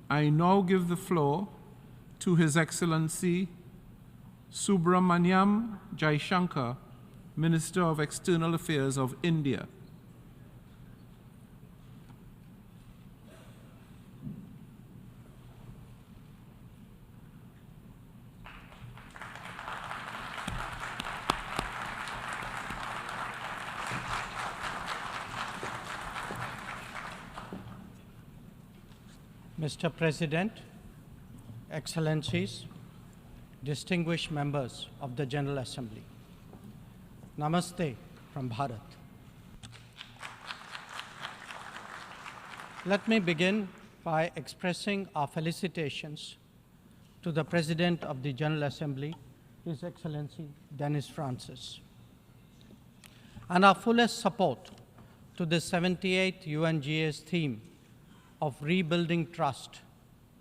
I now give the floor to His Excellency Subramaniam Jaishankar, Minister of External Affairs of India. Mr. President, Excellencies, distinguished members of the General Assembly, Namaste from Bharat. Let me begin by expressing our felicitations to the President of the General Assembly, His Excellency Dennis Francis, and our fullest support to the 78th UNGA's theme of rebuilding trust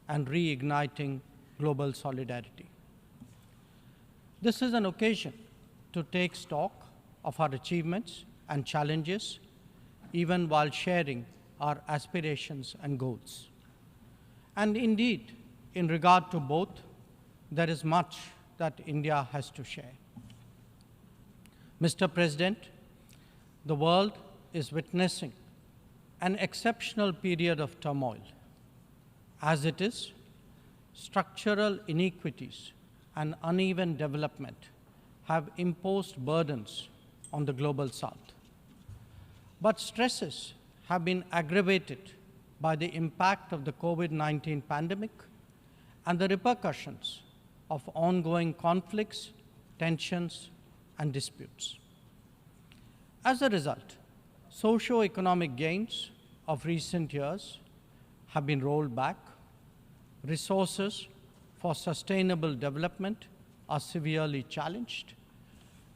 and reigniting global solidarity. This is an occasion to take stock of our achievements and challenges, even while sharing our aspirations and goals. And indeed, in regard to both, there is much that India has to share. Mr. President, the world is witnessing an exceptional period of turmoil. As it is, structural inequities and uneven development have imposed burdens on the global South. But stresses have been aggravated by the impact of the COVID-19 pandemic and the repercussions of ongoing conflicts, tensions, and disputes. As a result, socio-economic gains of recent years have been rolled back, resources for sustainable development are severely challenged,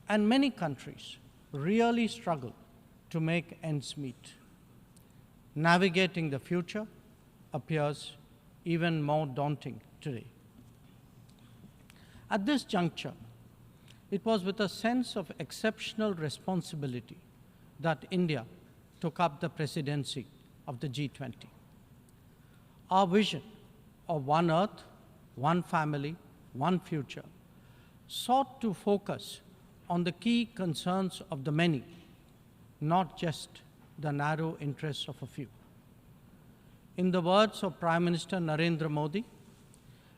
and many countries really struggle to make ends meet. Navigating the future appears even more daunting today. At this juncture, it was with a sense of exceptional responsibility that India took up the presidency of the G20. Our vision of one Earth, one family, one future sought to focus on the key concerns of the many, not just the narrow interests of a few. In the words of Prime Minister Narendra Modi,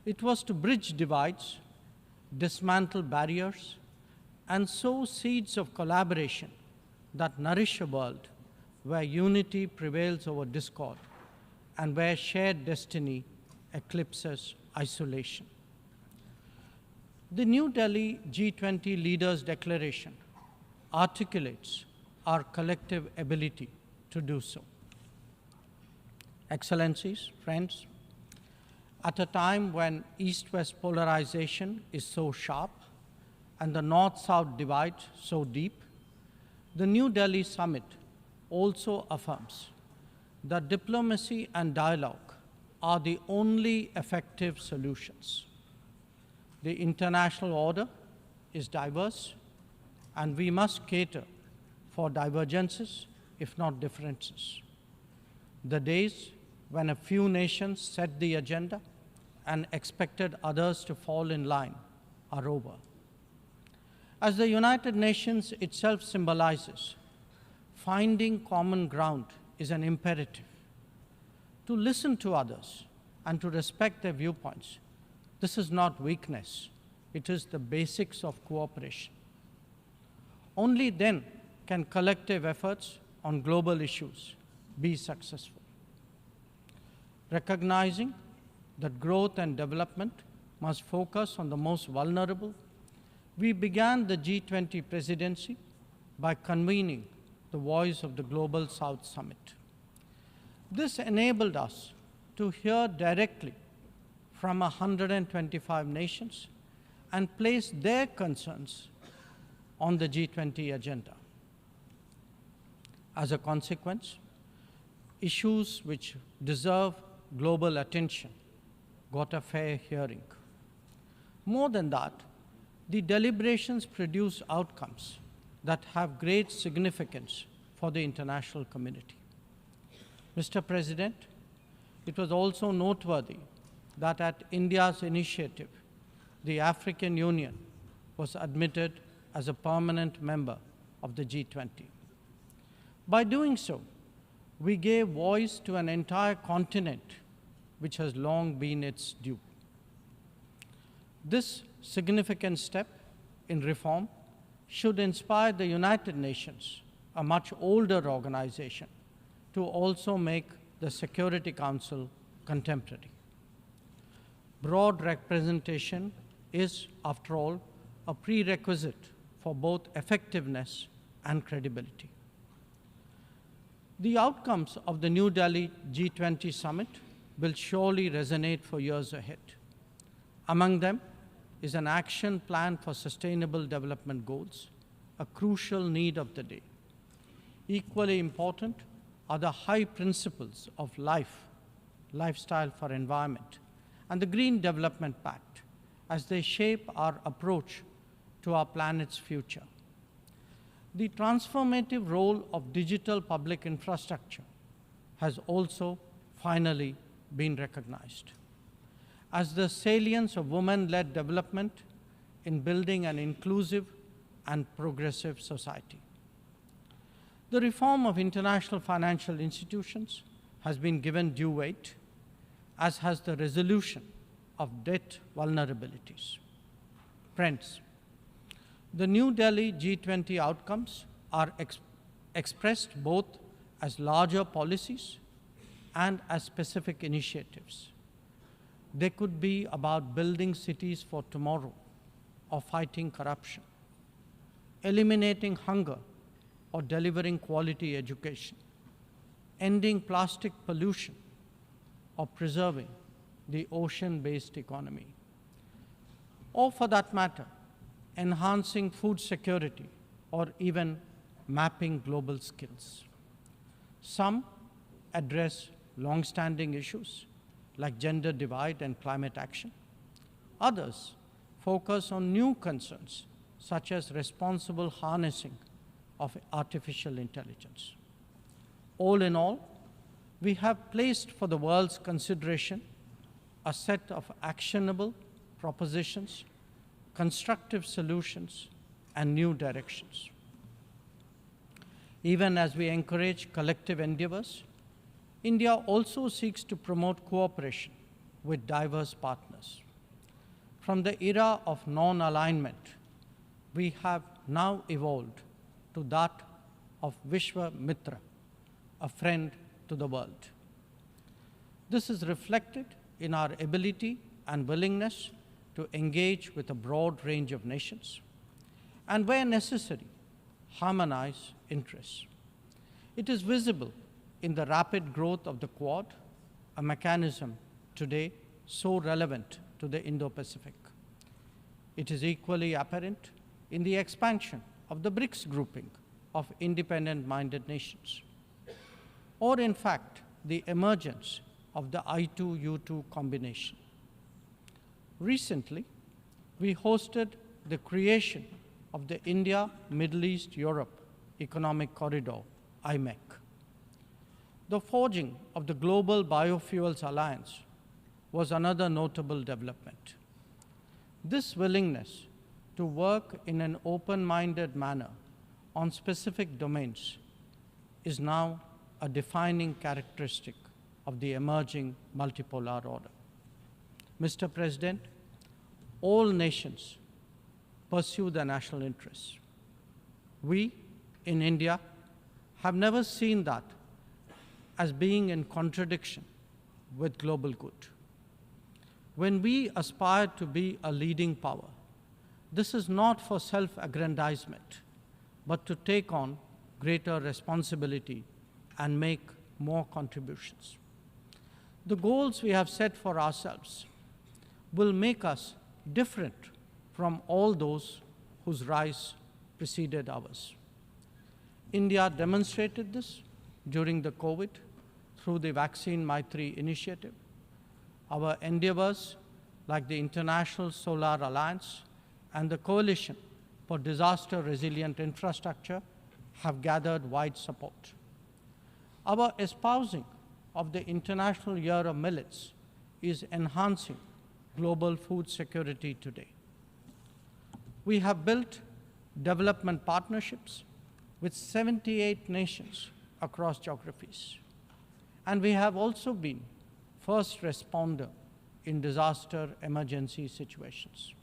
it was to bridge divides, dismantle barriers, and sow seeds of collaboration that nourish a world where unity prevails over discord and where shared destiny eclipses isolation. The New Delhi G20 Leaders' Declaration articulates our collective ability to do so. Excellencies, friends, at a time when East-West polarization is so sharp and the North-South divide so deep, the New Delhi Summit also affirms that diplomacy and dialogue are the only effective solutions. The international order is diverse, and we must cater for divergences, if not differences. The days when a few nations set the agenda and expected others to fall in line are over. As the United Nations itself symbolizes, finding common ground is an imperative. To listen to others and to respect their viewpoints, this is not weakness, it is the basics of cooperation. Only then can collective efforts on global issues be successful. Recognizing that growth and development must focus on the most vulnerable, we began the G20 presidency by convening the Voice of the Global South Summit. This enabled us to hear directly from 125 nations and place their concerns on the G20 agenda. As a consequence, issues which deserve global attention got a fair hearing. More than that, the deliberations produce outcomes that have great significance for the international community. Mr. President, it was also noteworthy that at India's initiative, the African Union was admitted as a permanent member of the G20. By doing so, we gave voice to an entire continent which has long been its due. This significant step in reform should inspire the United Nations, a much older organization, to also make the Security Council contemporary. Broad representation is, after all, a prerequisite for both effectiveness and credibility. The outcomes of the New Delhi G20 summit will surely resonate for years ahead. Among them is an action plan for sustainable development goals, a crucial need of the day. Equally important are the high principles of lifestyle for environment, and the Green Development Pact as they shape our approach to our planet's future. The transformative role of digital public infrastructure has also finally been recognized, as the salience of women-led development in building an inclusive and progressive society. The reform of international financial institutions has been given due weight, as has the resolution of debt vulnerabilities. Friends, the New Delhi G20 outcomes are expressed both as larger policies and as specific initiatives. They could be about building cities for tomorrow, or fighting corruption, eliminating hunger, or delivering quality education, ending plastic pollution, or preserving the ocean-based economy, or for that matter, enhancing food security, or even mapping global skills. Some address long-standing issues like gender divide and climate action. Others focus on new concerns such as responsible harnessing of artificial intelligence. All in all, we have placed for the world's consideration a set of actionable propositions, constructive solutions, and new directions. Even as we encourage collective endeavors, India also seeks to promote cooperation with diverse partners. From the era of non-alignment, we have now evolved to that of Vishwamitra, a friend to the world. This is reflected in our ability and willingness to engage with a broad range of nations, and where necessary, harmonize interests. It is visible in the rapid growth of the Quad, a mechanism today so relevant to the Indo-Pacific. It is equally apparent in the expansion of the BRICS grouping of independent-minded nations, or in fact, the emergence of the I2U2 combination. Recently, we hosted the creation of the India-Middle East-Europe Economic Corridor, IMEC. The forging of the Global Biofuels Alliance was another notable development. This willingness to work in an open-minded manner on specific domains is now a defining characteristic of the emerging multipolar order. Mr. President, all nations pursue their national interests. We, in India, have never seen that as being in contradiction with global good. When we aspire to be a leading power, this is not for self-aggrandizement, but to take on greater responsibility and make more contributions. The goals we have set for ourselves will make us different from all those whose rise preceded ours. India demonstrated this during the COVID through the Vaccine Maitri initiative. Our endeavors, like the International Solar Alliance and the Coalition for Disaster Resilient Infrastructure, have gathered wide support. Our espousing of the International Year of Millets is enhancing global food security today. We have built development partnerships with 78 nations across geographies. And we have also been first responder in disaster emergency situations.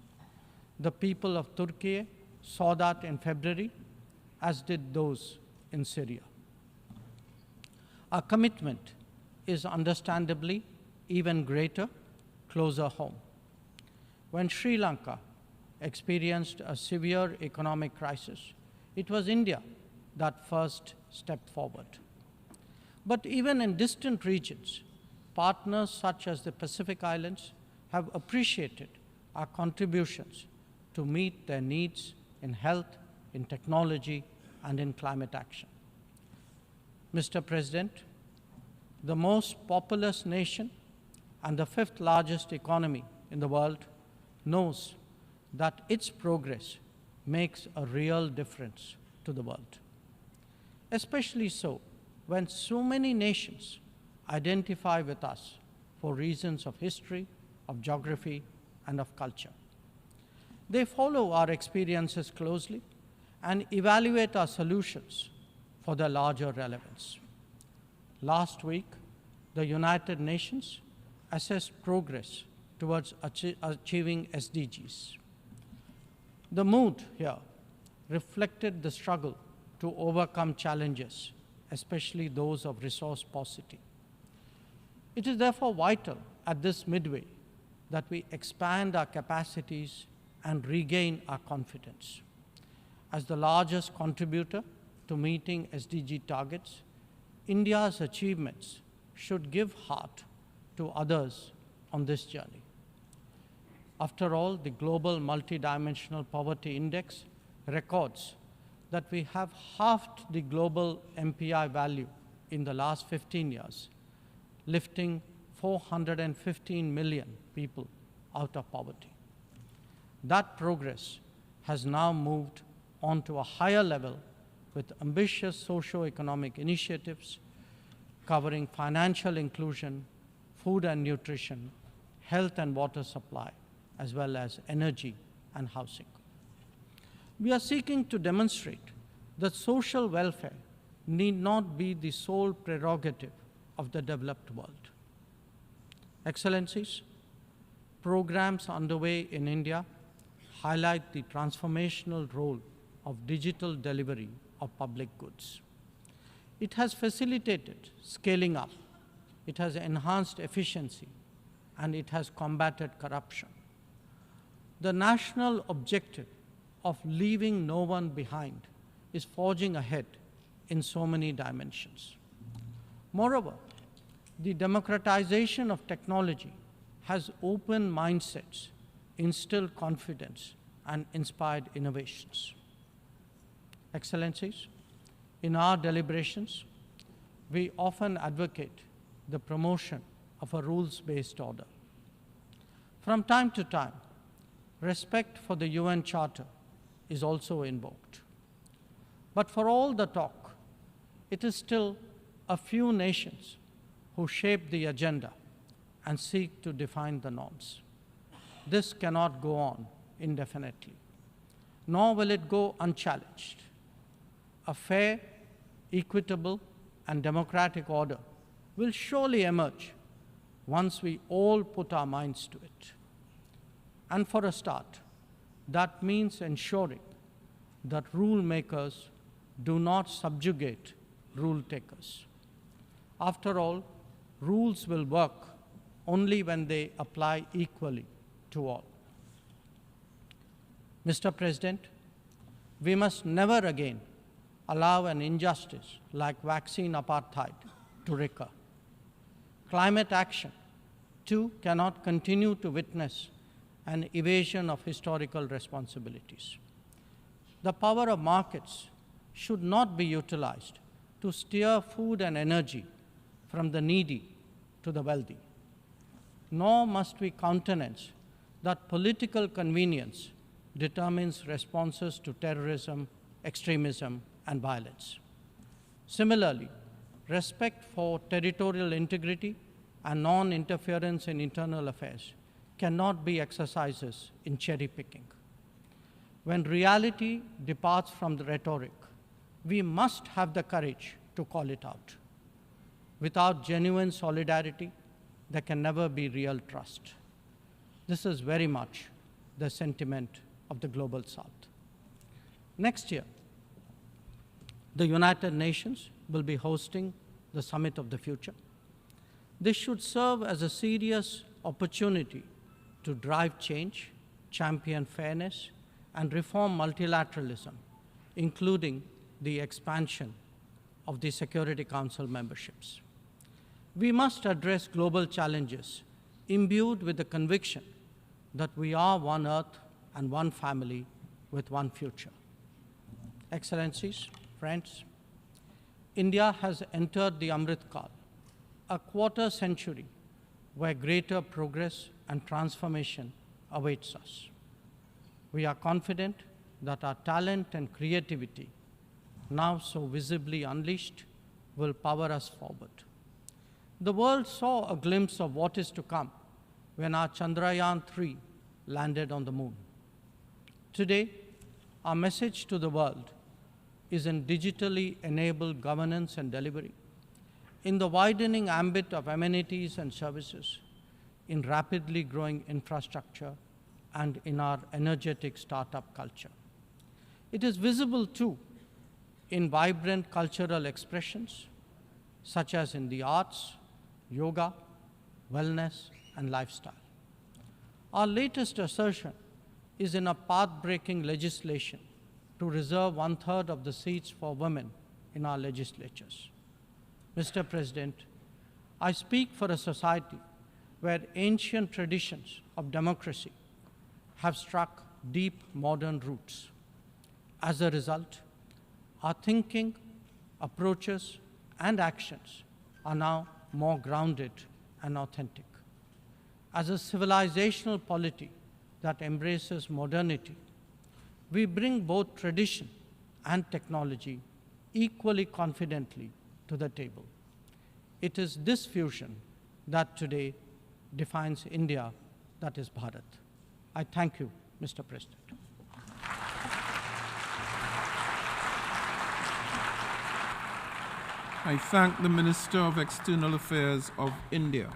The people of Turkey saw that in February, as did those in Syria. Our commitment is understandably even greater closer home. When Sri Lanka experienced a severe economic crisis, it was India that first stepped forward. But even in distant regions, partners such as the Pacific Islands have appreciated our contributions to meet their needs in health, in technology, and in climate action. Mr. President, the most populous nation and the fifth largest economy in the world knows that its progress makes a real difference to the world. Especially so when so many nations identify with us for reasons of history, of geography, and of culture. They follow our experiences closely and evaluate our solutions for their larger relevance. Last week, the United Nations assessed progress towards achieving SDGs. The mood here reflected the struggle to overcome challenges, especially those of resource paucity. It is therefore vital at this midway that we expand our capacities and regain our confidence. As the largest contributor to meeting SDG targets, India's achievements should give heart to others on this journey. After all, the Global Multidimensional Poverty Index records that we have halved the global MPI value in the last 15 years, lifting 415 million people out of poverty. That progress has now moved on to a higher level with ambitious socio-economic initiatives covering financial inclusion, food and nutrition, health and water supply, as well as energy and housing. We are seeking to demonstrate that social welfare need not be the sole prerogative of the developed world. Excellencies, programs underway in India highlight the transformational role of digital delivery of public goods. It has facilitated scaling up, it has enhanced efficiency, and it has combated corruption. The national objective of leaving no one behind is forging ahead in so many dimensions. Moreover, the democratization of technology has opened mindsets, instilled confidence, and inspired innovations. Excellencies, in our deliberations, we often advocate the promotion of a rules-based order. From time to time, respect for the UN Charter is also invoked. But for all the talk, it is still a few nations who shape the agenda and seek to define the norms. This cannot go on indefinitely, nor will it go unchallenged. A fair, equitable, and democratic order will surely emerge once we all put our minds to it. And for a start, that means ensuring that rule makers do not subjugate rule takers. After all, rules will work only when they apply equally to all. Mr. President, we must never again allow an injustice like vaccine apartheid to recur. Climate action, too, cannot continue to witness an evasion of historical responsibilities. The power of markets should not be utilized to steer food and energy from the needy to the wealthy. Nor must we countenance that political convenience determines responses to terrorism, extremism, and violence. Similarly, respect for territorial integrity and non-interference in internal affairs cannot be exercises in cherry picking. When reality departs from the rhetoric, we must have the courage to call it out. Without genuine solidarity, there can never be real trust. This is very much the sentiment of the Global South. Next year, the United Nations will be hosting the Summit of the Future. This should serve as a serious opportunity to drive change, champion fairness, and reform multilateralism, including the expansion of the Security Council memberships. We must address global challenges imbued with the conviction that we are one Earth and one family with one future. Excellencies, friends, India has entered the Amrit Kal, a quarter century where greater progress and transformation awaits us. We are confident that our talent and creativity, now so visibly unleashed, will power us forward. The world saw a glimpse of what is to come when our Chandrayaan-3 landed on the moon. Today, our message to the world is in digitally enabled governance and delivery, in the widening ambit of amenities and services, in rapidly growing infrastructure, and in our energetic startup culture. It is visible too in vibrant cultural expressions, such as in the arts, yoga, wellness, and lifestyle. Our latest assertion is in a path-breaking legislation to reserve 1/3 of the seats for women in our legislatures. Mr. President, I speak for a society where ancient traditions of democracy have struck deep modern roots. As a result, our thinking, approaches, and actions are now more grounded and authentic. As a civilizational polity that embraces modernity, we bring both tradition and technology equally confidently to the table. It is this fusion that today defines India, that is Bharat. I thank you, Mr. President. I thank the Minister of External Affairs of India.